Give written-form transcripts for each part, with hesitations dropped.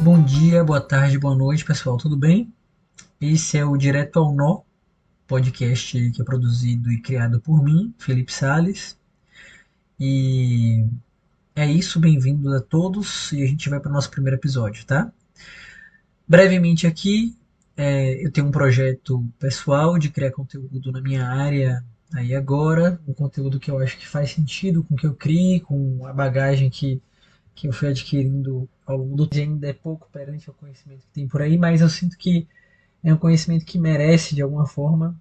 Bom dia, boa tarde, boa noite, pessoal, tudo bem? Esse é o Direto ao Nó, podcast que é produzido e criado por mim, Felipe Sales. E é isso, bem-vindos a todos. E a gente vai para o nosso primeiro episódio, tá? Brevemente aqui, eu tenho um projeto pessoal de criar conteúdo na minha área aí agora, um conteúdo que eu acho que faz sentido com o que eu crio, com a bagagem que eu fui adquirindo ao longo do tempo. Ainda é pouco perante o conhecimento que tem por aí, mas eu sinto que é um conhecimento que merece, de alguma forma,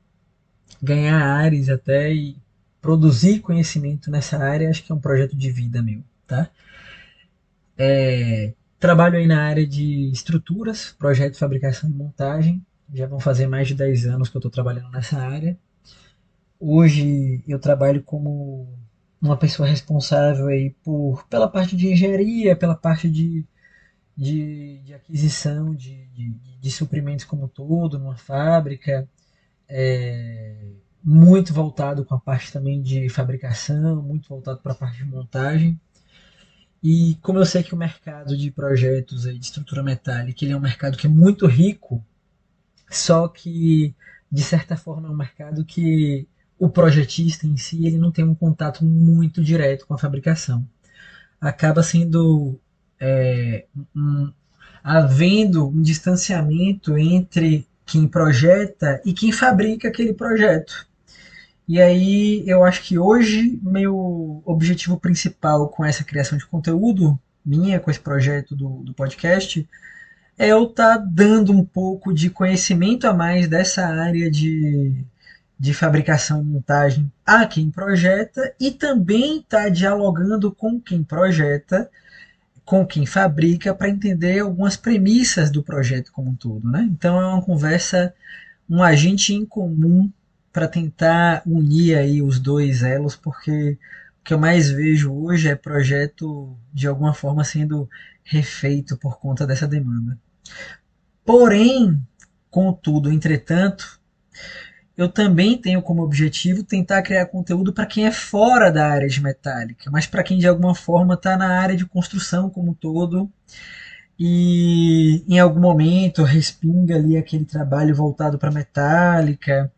ganhar áreas até e produzir conhecimento nessa área. Acho que é um projeto de vida meu, tá? Trabalho aí na área de estruturas, projeto, fabricação e montagem. Já vão fazer mais de 10 anos que eu estou trabalhando nessa área. Hoje eu trabalho como uma pessoa responsável aí pela parte de engenharia, pela parte de aquisição de suprimentos como um todo, numa fábrica, muito voltado com a parte também de fabricação, muito voltado para a parte de montagem. E como eu sei que o mercado de projetos aí de estrutura metálica ele é um mercado que é muito rico, só que de certa forma é um mercado que o projetista em si ele não tem um contato muito direto com a fabricação. Acaba sendo um, havendo um distanciamento entre quem projeta e quem fabrica aquele projeto. E aí eu acho que hoje meu objetivo principal com essa criação de conteúdo minha, com esse projeto do podcast, é eu estar dando um pouco de conhecimento a mais dessa área de fabricação e montagem a quem projeta e também estar dialogando com quem projeta, com quem fabrica, para entender algumas premissas do projeto como um todo. Né? Então é uma conversa, um agente em comum para tentar unir aí os dois elos, porque o que eu mais vejo hoje é projeto de alguma forma sendo refeito por conta dessa demanda. Porém, contudo, entretanto, eu também tenho como objetivo tentar criar conteúdo para quem é fora da área de metálica, mas para quem de alguma forma está na área de construção como um todo e em algum momento respinga ali aquele trabalho voltado para metálica,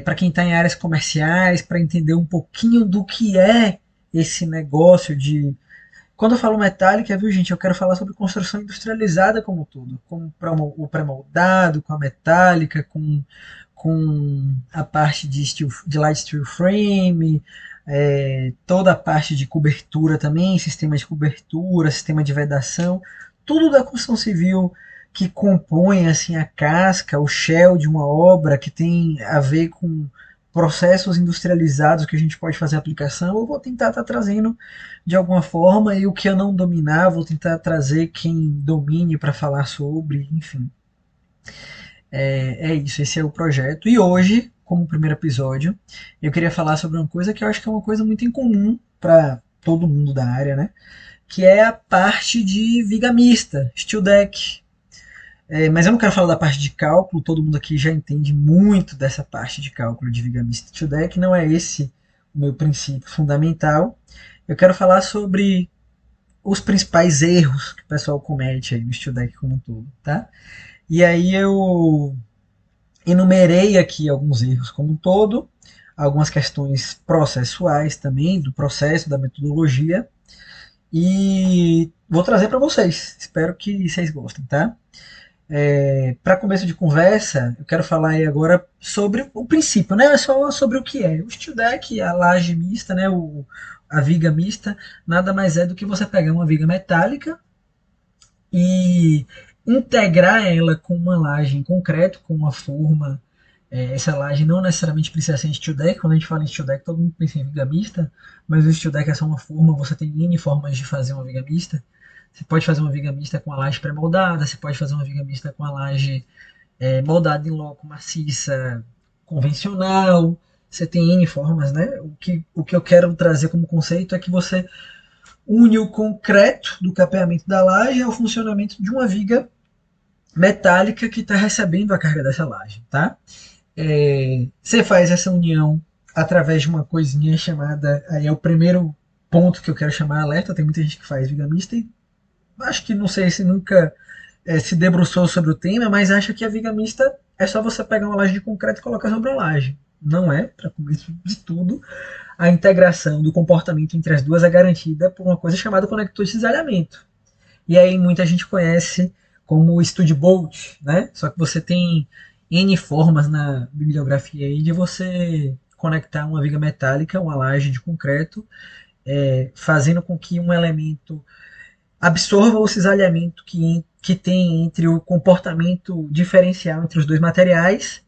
para quem está em áreas comerciais, para entender um pouquinho do que é esse negócio de. Quando eu falo metálica, viu, gente, eu quero falar sobre construção industrializada como um todo, com o pré-moldado, com a metálica, com a parte de light steel frame, toda a parte de cobertura também, sistema de cobertura, sistema de vedação, tudo da construção civil que compõe assim a casca, o shell de uma obra que tem a ver com processos industrializados que a gente pode fazer aplicação, eu vou tentar estar trazendo de alguma forma, e o que eu não dominar, vou tentar trazer quem domine para falar sobre, enfim. É isso, esse é o projeto. E hoje, como primeiro episódio, eu queria falar sobre uma coisa que eu acho que é uma coisa muito incomum para todo mundo da área, né? Que é a parte de viga mista, steel deck. Mas eu não quero falar da parte de cálculo, todo mundo aqui já entende muito dessa parte de cálculo de viga mista steel deck, não é esse o meu princípio fundamental. Eu quero falar sobre os principais erros que o pessoal comete aí no steel deck como um todo, tá? E aí eu enumerei aqui alguns erros como um todo, algumas questões processuais também, do processo, da metodologia, e vou trazer para vocês. Espero que vocês gostem, tá? Para começo de conversa, eu quero falar aí agora sobre o princípio, né? Só sobre o que é. O steel deck, a laje mista, né? A viga mista, nada mais é do que você pegar uma viga metálica e integrar ela com uma laje em concreto, com uma forma. Essa laje não necessariamente precisa ser em steel deck. Quando a gente fala em steel deck, todo mundo pensa em viga mista, mas o steel deck é só uma forma. Você tem N formas de fazer uma viga mista. Você pode fazer uma viga mista com a laje pré-moldada, você pode fazer uma viga mista com a laje moldada em loco maciça convencional. Você tem N formas, né? O que eu quero trazer como conceito é que você une o concreto do capeamento da laje ao funcionamento de uma viga metálica que está recebendo a carga dessa laje, tá? Você faz essa união através de uma coisinha chamada, aí é o primeiro ponto que eu quero chamar alerta, tem muita gente que faz viga mista e acho que não sei se nunca se debruçou sobre o tema, mas acha que a viga mista é só você pegar uma laje de concreto e colocar sobre a laje. Não é, para começo de tudo. A integração do comportamento entre as duas é garantida por uma coisa chamada conector de cisalhamento. E aí muita gente conhece como o Stud Bolt, né? Só que você tem N formas na bibliografia aí de você conectar uma viga metálica, uma laje de concreto, fazendo com que um elemento absorva o cisalhamento que tem entre o comportamento diferencial entre os dois materiais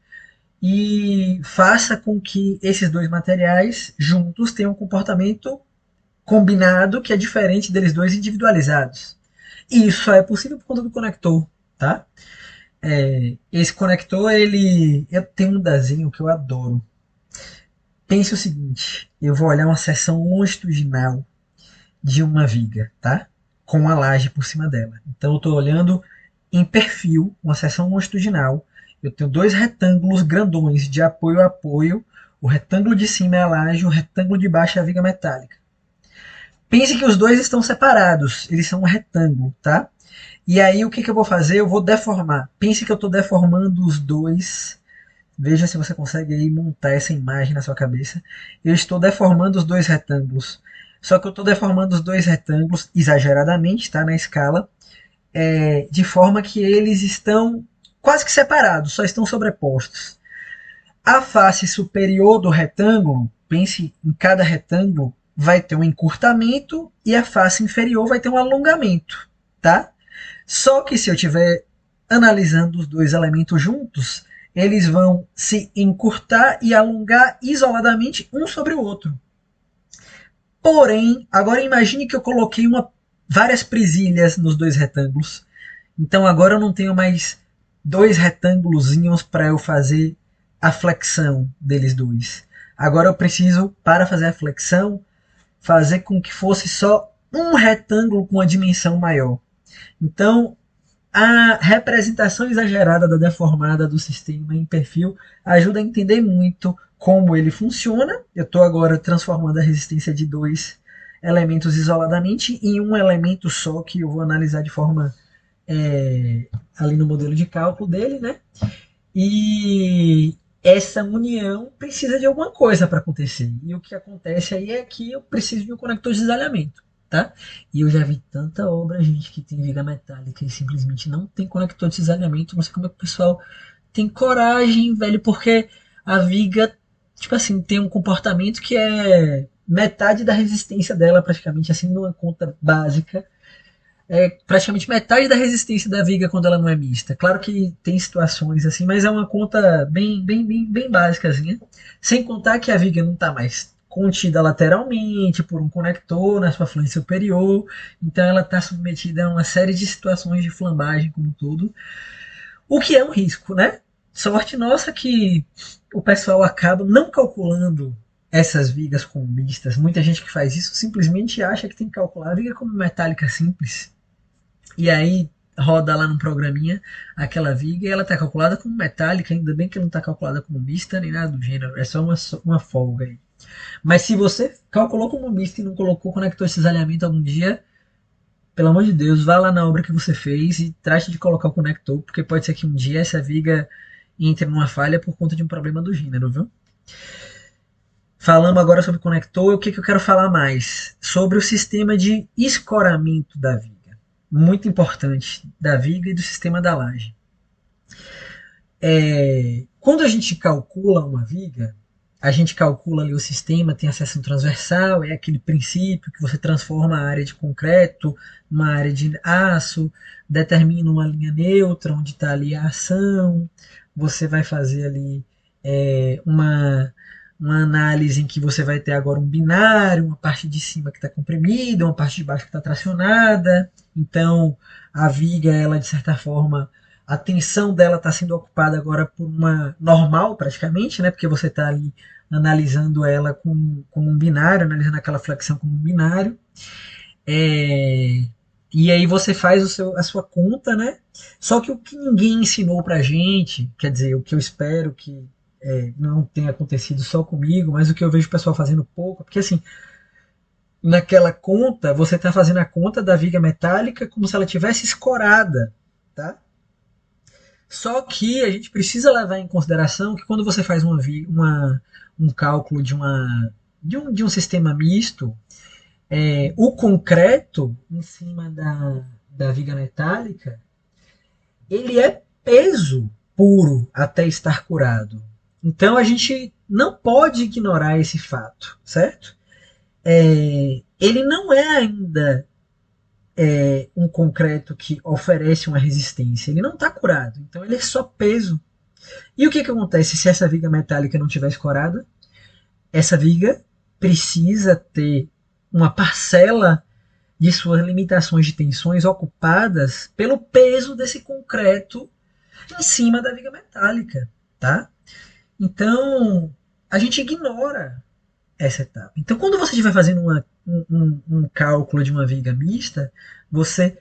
e faça com que esses dois materiais juntos tenham um comportamento combinado que é diferente deles dois individualizados. E isso só é possível por conta do conector, tá? Esse conector, ele tem um desenho que eu adoro. Pense o seguinte, eu vou olhar uma seção longitudinal de uma viga, tá? Com a laje por cima dela. Então eu estou olhando em perfil, uma seção longitudinal. Eu tenho dois retângulos grandões de apoio a apoio. O retângulo de cima é a laje, o retângulo de baixo é a viga metálica. Pense que os dois estão separados, eles são um retângulo, tá? E aí o que eu vou fazer? Eu vou deformar. Pense que eu estou deformando os dois. Veja se você consegue aí montar essa imagem na sua cabeça. Eu estou deformando os dois retângulos. Só que eu estou deformando os dois retângulos exageradamente, tá? Na escala, de forma que eles estão quase que separados, só estão sobrepostos. A face superior do retângulo, pense em cada retângulo, vai ter um encurtamento e a face inferior vai ter um alongamento, tá? Só que se eu estiver analisando os dois elementos juntos, eles vão se encurtar e alongar isoladamente um sobre o outro. Porém, agora imagine que eu coloquei várias presilhas nos dois retângulos. Então agora eu não tenho mais dois retângulozinhos para eu fazer a flexão deles dois. Agora eu preciso, para fazer a flexão, fazer com que fosse só um retângulo com uma dimensão maior. Então, a representação exagerada da deformada do sistema em perfil ajuda a entender muito como ele funciona. Eu estou agora transformando a resistência de dois elementos isoladamente em um elemento só que eu vou analisar de forma ali no modelo de cálculo dele, né? E essa união precisa de alguma coisa para acontecer. E o que acontece aí é que eu preciso de um conector de cisalhamento. Tá? E eu já vi tanta obra, gente, que tem viga metálica e simplesmente não tem conector de cisalhamento. Não sei como é que o pessoal tem coragem, velho, porque a viga, tipo assim, tem um comportamento que é metade da resistência dela, praticamente, assim, numa conta básica. É praticamente metade da resistência da viga quando ela não é mista. Claro que tem situações assim, mas é uma conta bem básicazinha. Sem contar que a viga não está mais contida lateralmente por um conector na sua flange superior, então ela está submetida a uma série de situações de flambagem como tudo, o que é um risco, né? Sorte nossa que o pessoal acaba não calculando essas vigas como mistas. Muita gente que faz isso simplesmente acha que tem que calcular a viga como metálica simples. E aí roda lá no programinha aquela viga e ela está calculada como metálica, ainda bem que não está calculada como mista nem nada do gênero, é só uma folga aí. Mas se você calculou como mista e não colocou conector de cisalhamento algum dia, pelo amor de Deus, vá lá na obra que você fez e trate de colocar o conector, porque pode ser que um dia essa viga entre numa falha por conta de um problema do gênero, viu? Falamos agora sobre conector, o que eu quero falar mais? Sobre o sistema de escoramento da viga. Muito importante, da viga e do sistema da laje. Quando a gente calcula uma viga, a gente calcula ali o sistema, tem a seção transversal, é aquele princípio que você transforma a área de concreto numa área de aço, determina uma linha neutra onde está ali a ação, você vai fazer ali uma análise em que você vai ter agora um binário, uma parte de cima que está comprimida, uma parte de baixo que está tracionada. Então a viga, ela de certa forma, a tensão dela está sendo ocupada agora por uma normal praticamente, né? Porque você está ali analisando ela como um binário, analisando aquela flexão como um binário. E aí você faz a sua conta, né? Só que o que ninguém ensinou pra gente, quer dizer, o que eu espero que não tenha acontecido só comigo, mas o que eu vejo o pessoal fazendo pouco, porque assim, naquela conta, você está fazendo a conta da viga metálica como se ela tivesse escorada, tá? Só que a gente precisa levar em consideração que quando você faz um cálculo de um sistema misto, o concreto em cima da viga metálica, ele é peso puro até estar curado. Então a gente não pode ignorar esse fato, certo? Ele não é ainda um concreto que oferece uma resistência. Ele não está curado. Então ele é só peso. E o que acontece se essa viga metálica não estiver escorada? Essa viga precisa ter uma parcela de suas limitações de tensões ocupadas pelo peso desse concreto em cima da viga metálica, tá? Então a gente ignora essa etapa. Então, quando você estiver fazendo um cálculo de uma viga mista, você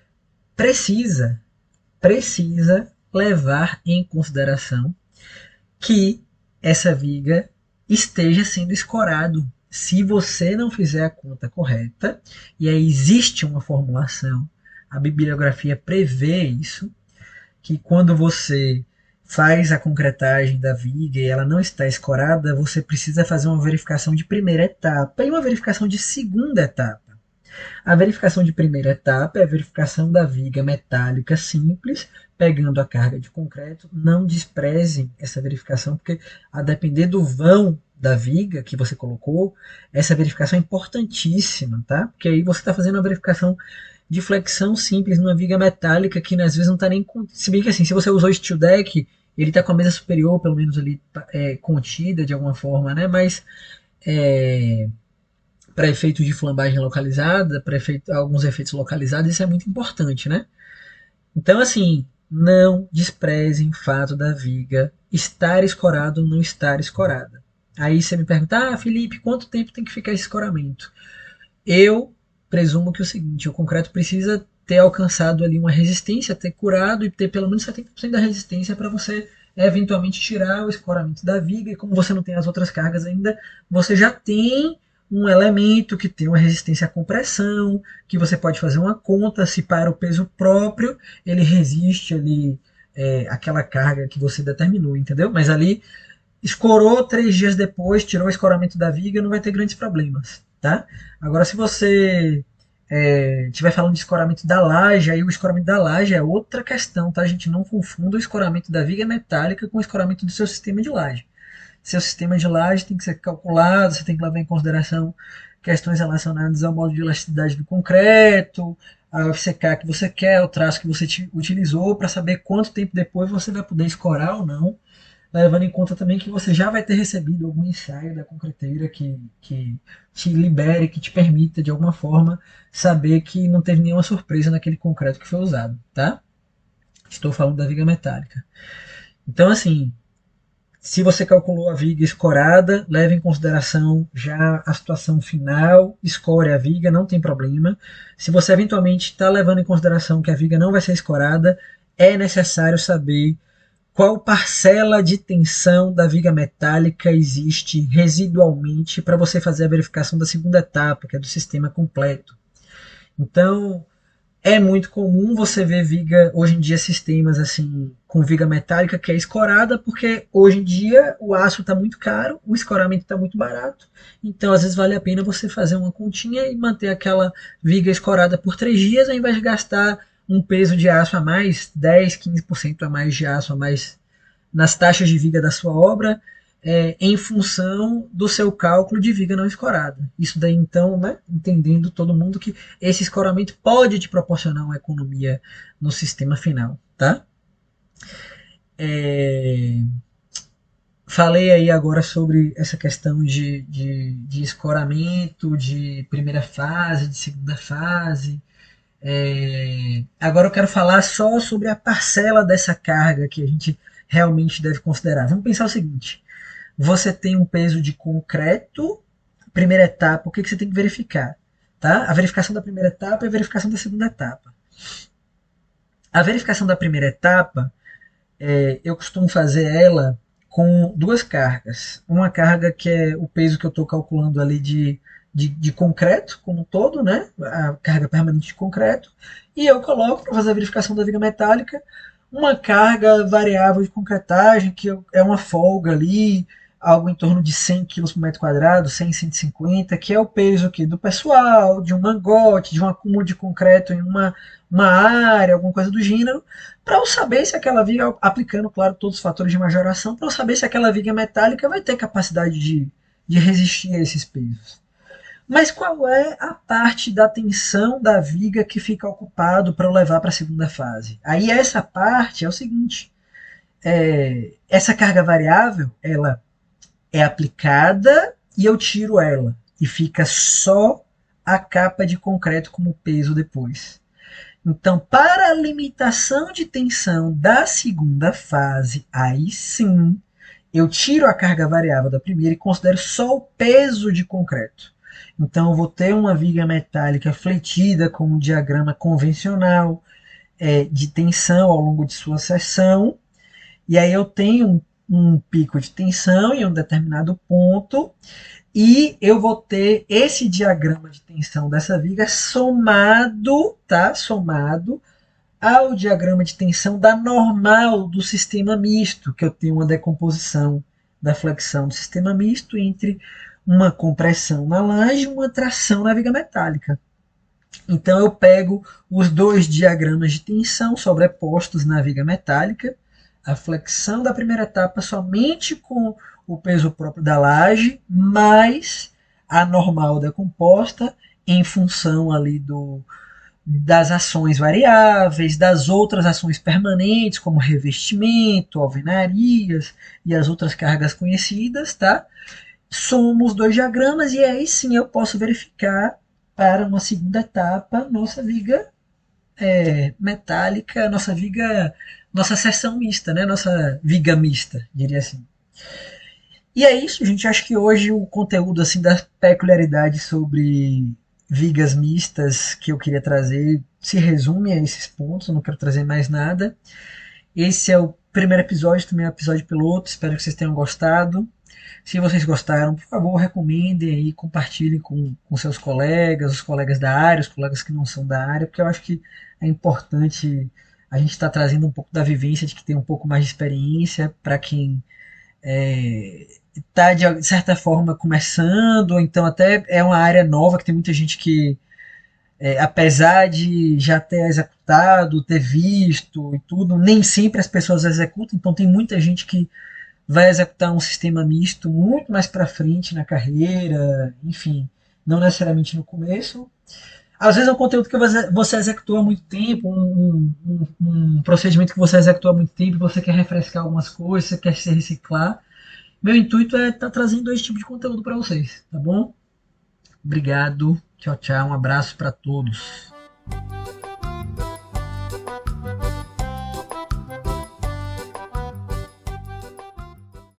precisa, precisa levar em consideração que essa viga esteja sendo escorado. Se você não fizer a conta correta, e aí existe uma formulação, a bibliografia prevê isso, que quando você faz a concretagem da viga e ela não está escorada, você precisa fazer uma verificação de primeira etapa e uma verificação de segunda etapa. A verificação de primeira etapa é a verificação da viga metálica simples, pegando a carga de concreto. Não desprezem essa verificação, porque a depender do vão da viga que você colocou, essa verificação é importantíssima, tá? Porque aí você está fazendo uma verificação de flexão simples numa viga metálica que às vezes não está nem... Se bem que assim, se você usou steel deck, ele está com a mesa superior, pelo menos ali, contida de alguma forma, né? Mas para efeitos de flambagem localizada, para alguns efeitos localizados, isso é muito importante, né? Então, assim, não desprezem o fato da viga estar escorada ou não estar escorada. Aí você me pergunta, Felipe, quanto tempo tem que ficar esse escoramento? Eu presumo que é o seguinte, o concreto precisa ter alcançado ali uma resistência, ter curado e ter pelo menos 70% da resistência para você eventualmente tirar o escoramento da viga. E como você não tem as outras cargas ainda, você já tem um elemento que tem uma resistência à compressão, que você pode fazer uma conta, se para o peso próprio, ele resiste ali aquela carga que você determinou, entendeu? Mas ali escorou 3 dias depois, tirou o escoramento da viga, não vai ter grandes problemas, tá? Agora, se você estiver falando de escoramento da laje, aí o escoramento da laje é outra questão, tá? A gente não confunda o escoramento da viga metálica com o escoramento do seu sistema de laje. Seu sistema de laje tem que ser calculado, você tem que levar em consideração questões relacionadas ao modo de elasticidade do concreto, a FCK que você quer, o traço que você utilizou, para saber quanto tempo depois você vai poder escorar ou não, levando em conta também que você já vai ter recebido algum ensaio da concreteira que te libere, que te permita de alguma forma saber que não teve nenhuma surpresa naquele concreto que foi usado, tá? Estou falando da viga metálica. Então, assim, se você calculou a viga escorada, leve em consideração já a situação final, escore a viga, não tem problema. Se você eventualmente está levando em consideração que a viga não vai ser escorada, é necessário saber qual parcela de tensão da viga metálica existe residualmente para você fazer a verificação da segunda etapa, que é do sistema completo. Então, é muito comum você ver viga, hoje em dia, sistemas assim com viga metálica que é escorada, porque hoje em dia o aço está muito caro, o escoramento está muito barato, então às vezes vale a pena você fazer uma continha e manter aquela viga escorada por 3 dias, ao invés de gastar um peso de aço a mais, 10, 15% a mais de aço a mais nas taxas de viga da sua obra, em função do seu cálculo de viga não escorada. Isso daí, então, né, entendendo todo mundo que esse escoramento pode te proporcionar uma economia no sistema final, tá? Falei aí agora sobre essa questão de escoramento, de primeira fase, de segunda fase. Agora eu quero falar só sobre a parcela dessa carga que a gente realmente deve considerar. Vamos pensar o seguinte: você tem um peso de concreto, primeira etapa, o que você tem que verificar? Tá? A verificação da primeira etapa e a verificação da segunda etapa. A verificação da primeira etapa, eu costumo fazer com 2 cargas. Uma carga que é o peso que eu estou calculando ali de de concreto como um todo, né? A carga permanente de concreto, e eu coloco para fazer a verificação da viga metálica uma carga variável de concretagem, que é uma folga ali, algo em torno de 100 kg por metro quadrado, 100, 150, que é o peso aqui do pessoal, de um mangote, de um acúmulo de concreto em uma área, alguma coisa do gênero, para eu saber se aquela viga, aplicando, claro, todos os fatores de majoração, para eu saber se aquela viga metálica vai ter capacidade de resistir a esses pesos. Mas qual é a parte da tensão da viga que fica ocupado para eu levar para a segunda fase? Aí essa parte é o seguinte: essa carga variável ela é aplicada e eu tiro ela e fica só a capa de concreto como peso depois. Então, para a limitação de tensão da segunda fase, aí sim eu tiro a carga variável da primeira e considero só o peso de concreto. Então, eu vou ter uma viga metálica fletida com um diagrama convencional de tensão ao longo de sua seção, e aí eu tenho um pico de tensão em um determinado ponto, e eu vou ter esse diagrama de tensão dessa viga somado, tá? Somado ao diagrama de tensão da normal do sistema misto, que eu tenho uma decomposição da flexão do sistema misto entre uma compressão na laje e uma tração na viga metálica. Então eu pego os dois diagramas de tensão sobrepostos na viga metálica, a flexão da primeira etapa somente com o peso próprio da laje, mais a normal decomposta em função ali das ações variáveis, das outras ações permanentes, como revestimento, alvenarias e as outras cargas conhecidas, tá? Somo os dois diagramas e aí sim eu posso verificar para uma segunda etapa nossa viga metálica, nossa seção mista, né? Nossa viga mista, diria assim. E é isso, gente. Acho que hoje o conteúdo assim das peculiaridades sobre vigas mistas que eu queria trazer se resume a esses pontos. Eu não quero trazer mais nada. Esse é o primeiro episódio, também é um episódio piloto. Espero que vocês tenham gostado. Se vocês gostaram, por favor, recomendem aí, compartilhem com seus colegas, os colegas da área, os colegas que não são da área, porque eu acho que é importante a gente estar trazendo um pouco da vivência de que tem um pouco mais de experiência para quem está de certa forma começando, ou então até é uma área nova que tem muita gente que, apesar de já ter executado, ter visto e tudo, nem sempre as pessoas executam, então tem muita gente que vai executar um sistema misto muito mais para frente na carreira, enfim, não necessariamente no começo. Às vezes é um conteúdo que você executou há muito tempo, um procedimento que você executou há muito tempo, você quer refrescar algumas coisas, você quer se reciclar. Meu intuito é estar trazendo esse tipo de conteúdo para vocês, tá bom? Obrigado, tchau, tchau, um abraço para todos.